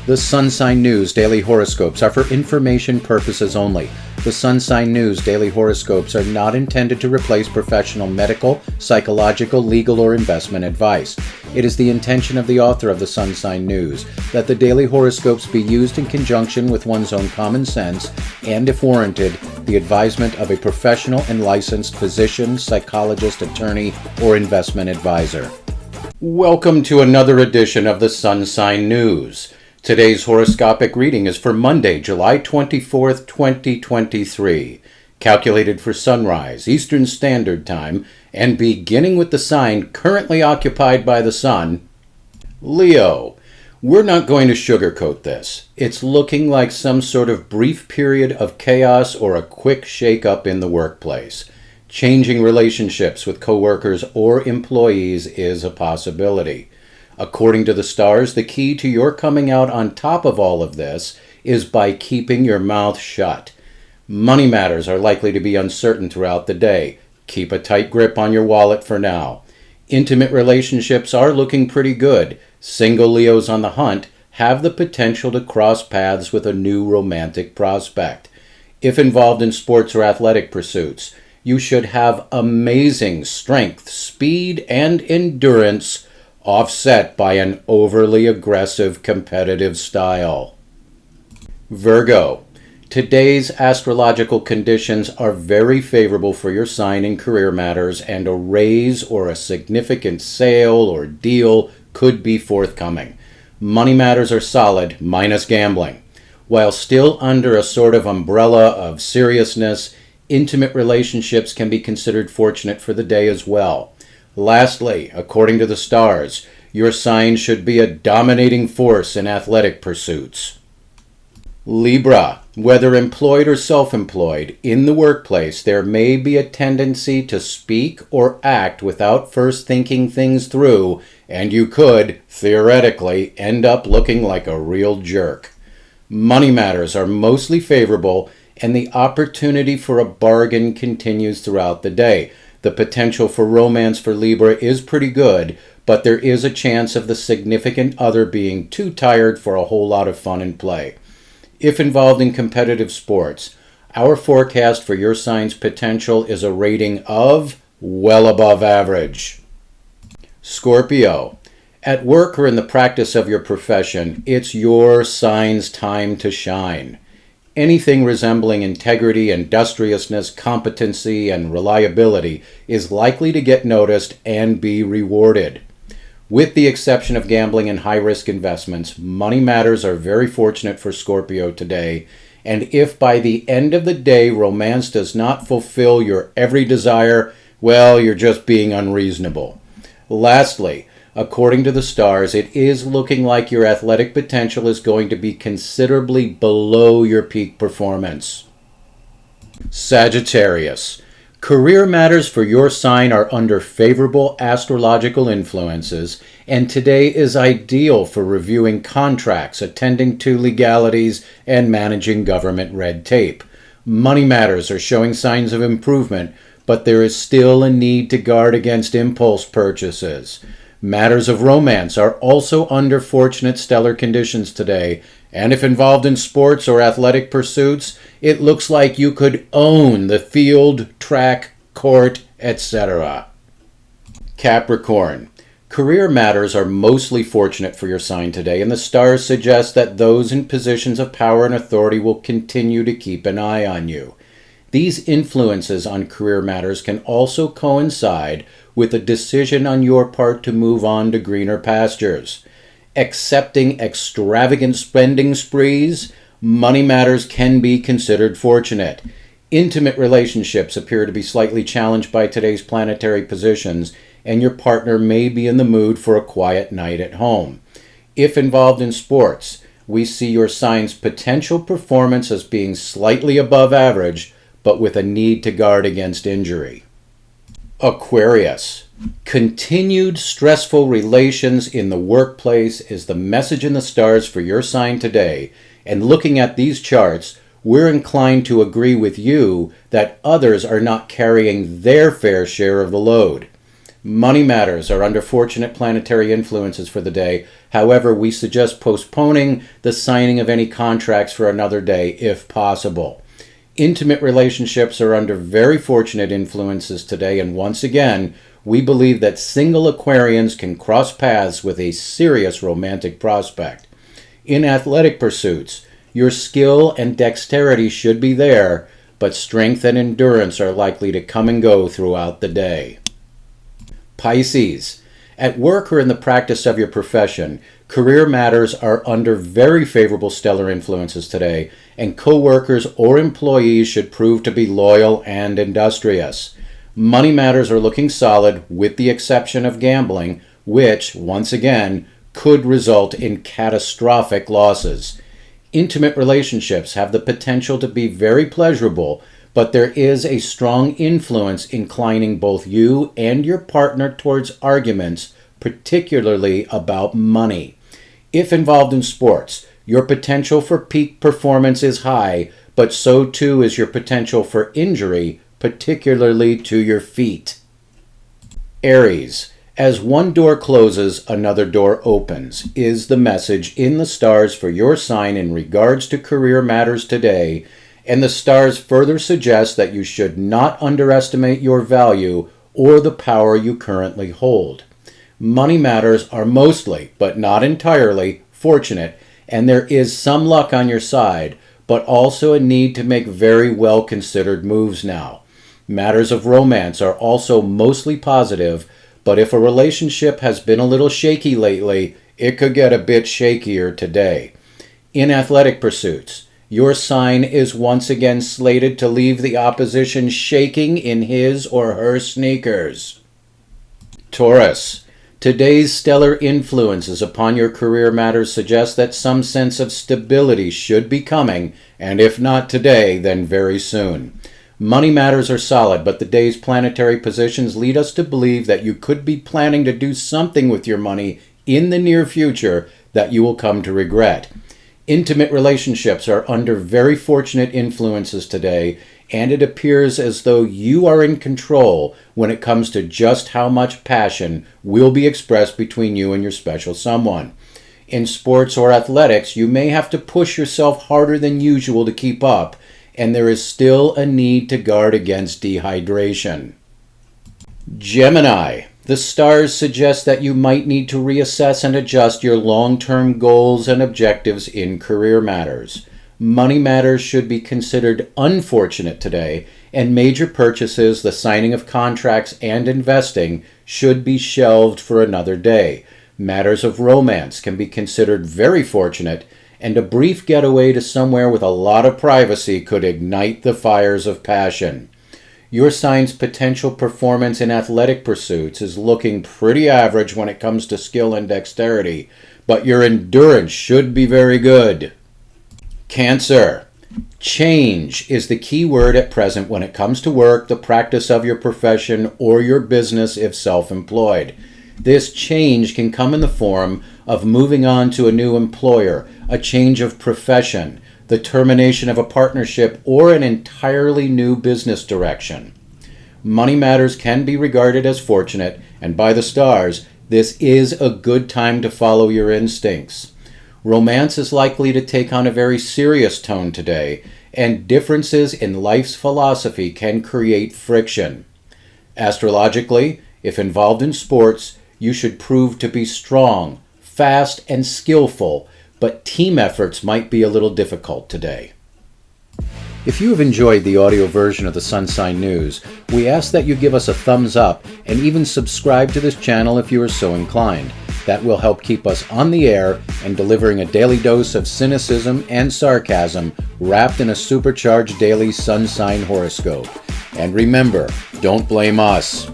The Sun Sign News Daily Horoscopes are for information purposes only. The Sun Sign News Daily Horoscopes are not intended to replace professional medical, psychological, legal, or investment advice. It is the intention of the author of the Sun Sign News that the daily horoscopes be used in conjunction with one's own common sense and, if warranted, the advisement of a professional and licensed physician, psychologist, attorney, or investment advisor. Welcome to another edition of the Sun Sign News. Today's horoscopic reading is for Monday, July 24th, 2023, calculated for sunrise, Eastern Standard Time, and beginning with the sign currently occupied by the sun, Leo. We're not going to sugarcoat this. It's looking like some sort of brief period of chaos or a quick shake-up in the workplace. Changing relationships with coworkers or employees is a possibility. According to the stars, the key to your coming out on top of all of this is by keeping your mouth shut. Money matters are likely to be uncertain throughout the day. Keep a tight grip on your wallet for now. Intimate relationships are looking pretty good. Single Leos on the hunt have the potential to cross paths with a new romantic prospect. If involved in sports or athletic pursuits, you should have amazing strength, speed, and endurance, offset by an overly aggressive competitive style. Virgo, today's astrological conditions are very favorable for your sign in career matters, and a raise or a significant sale or deal could be forthcoming. Money matters are solid, minus gambling. While still under a sort of umbrella of seriousness, intimate relationships can be considered fortunate for the day as well. Lastly, according to the stars, your sign should be a dominating force in athletic pursuits. Libra, whether employed or self-employed, in the workplace there may be a tendency to speak or act without first thinking things through, and you could, theoretically, end up looking like a real jerk. Money matters are mostly favorable, and the opportunity for a bargain continues throughout the day. The potential for romance for Libra is pretty good, but there is a chance of the significant other being too tired for a whole lot of fun and play. If involved in competitive sports, our forecast for your sign's potential is a rating of well above average. Scorpio, at work or in the practice of your profession, it's your sign's time to shine. Anything resembling integrity, industriousness, competency, and reliability is likely to get noticed and be rewarded. With the exception of gambling and high-risk investments, money matters are very fortunate for Scorpio today, and if by the end of the day romance does not fulfill your every desire, well, you're just being unreasonable. Lastly, according to the stars, it is looking like your athletic potential is going to be considerably below your peak performance. Sagittarius, career matters for your sign are under favorable astrological influences, and today is ideal for reviewing contracts, attending to legalities, and managing government red tape. Money matters are showing signs of improvement, but there is still a need to guard against impulse purchases. Matters of romance are also under fortunate stellar conditions today, and if involved in sports or athletic pursuits, it looks like you could own the field, track, court, etc. Capricorn, career matters are mostly fortunate for your sign today, and the stars suggest that those in positions of power and authority will continue to keep an eye on you. These influences on career matters can also coincide with a decision on your part to move on to greener pastures. Accepting extravagant spending sprees, money matters can be considered fortunate. Intimate relationships appear to be slightly challenged by today's planetary positions, and your partner may be in the mood for a quiet night at home. If involved in sports, we see your sign's potential performance as being slightly above average, but with a need to guard against injury. Aquarius, continued stressful relations in the workplace is the message in the stars for your sign today, and looking at these charts, we're inclined to agree with you that others are not carrying their fair share of the load. Money matters are under fortunate planetary influences for the day. However, we suggest postponing the signing of any contracts for another day if possible. Intimate relationships are under very fortunate influences today, and once again, we believe that single Aquarians can cross paths with a serious romantic prospect. In athletic pursuits, your skill and dexterity should be there, but strength and endurance are likely to come and go throughout the day. Pisces, at work or in the practice of your profession, career matters are under very favorable stellar influences today, and co-workers or employees should prove to be loyal and industrious. Money matters are looking solid, with the exception of gambling, which, once again, could result in catastrophic losses. Intimate relationships have the potential to be very pleasurable, but there is a strong influence inclining both you and your partner towards arguments, particularly about money. If involved in sports, your potential for peak performance is high, but so too is your potential for injury, particularly to your feet. Aries, as one door closes, another door opens, is the message in the stars for your sign in regards to career matters today, and the stars further suggest that you should not underestimate your value or the power you currently hold. Money matters are mostly, but not entirely, fortunate, and there is some luck on your side, but also a need to make very well-considered moves now. Matters of romance are also mostly positive, but if a relationship has been a little shaky lately, it could get a bit shakier today. In athletic pursuits, your sign is once again slated to leave the opposition shaking in his or her sneakers. Taurus, today's stellar influences upon your career matters suggest that some sense of stability should be coming, and if not today, then very soon. Money matters are solid, but the day's planetary positions lead us to believe that you could be planning to do something with your money in the near future that you will come to regret. Intimate relationships are under very fortunate influences today, and it appears as though you are in control when it comes to just how much passion will be expressed between you and your special someone. In sports or athletics, you may have to push yourself harder than usual to keep up, and there is still a need to guard against dehydration. Gemini, the stars suggest that you might need to reassess and adjust your long-term goals and objectives in career matters. Money matters should be considered unfortunate today, and major purchases, the signing of contracts, and investing should be shelved for another day. Matters of romance can be considered very fortunate, and a brief getaway to somewhere with a lot of privacy could ignite the fires of passion. Your sign's potential performance in athletic pursuits is looking pretty average when it comes to skill and dexterity, but your endurance should be very good. Cancer. Change is the key word at present when it comes to work, the practice of your profession, or your business if self-employed. This change can come in the form of moving on to a new employer, a change of profession, the termination of a partnership, or an entirely new business direction. Money matters can be regarded as fortunate, and by the stars, this is a good time to follow your instincts. Romance is likely to take on a very serious tone today, and differences in life's philosophy can create friction. Astrologically, if involved in sports, you should prove to be strong, fast, and skillful, but team efforts might be a little difficult today. If you have enjoyed the audio version of the Sun Sign News, we ask that you give us a thumbs up and even subscribe to this channel if you are so inclined. That will help keep us on the air and delivering a daily dose of cynicism and sarcasm wrapped in a supercharged daily sun sign horoscope. And remember, don't blame us.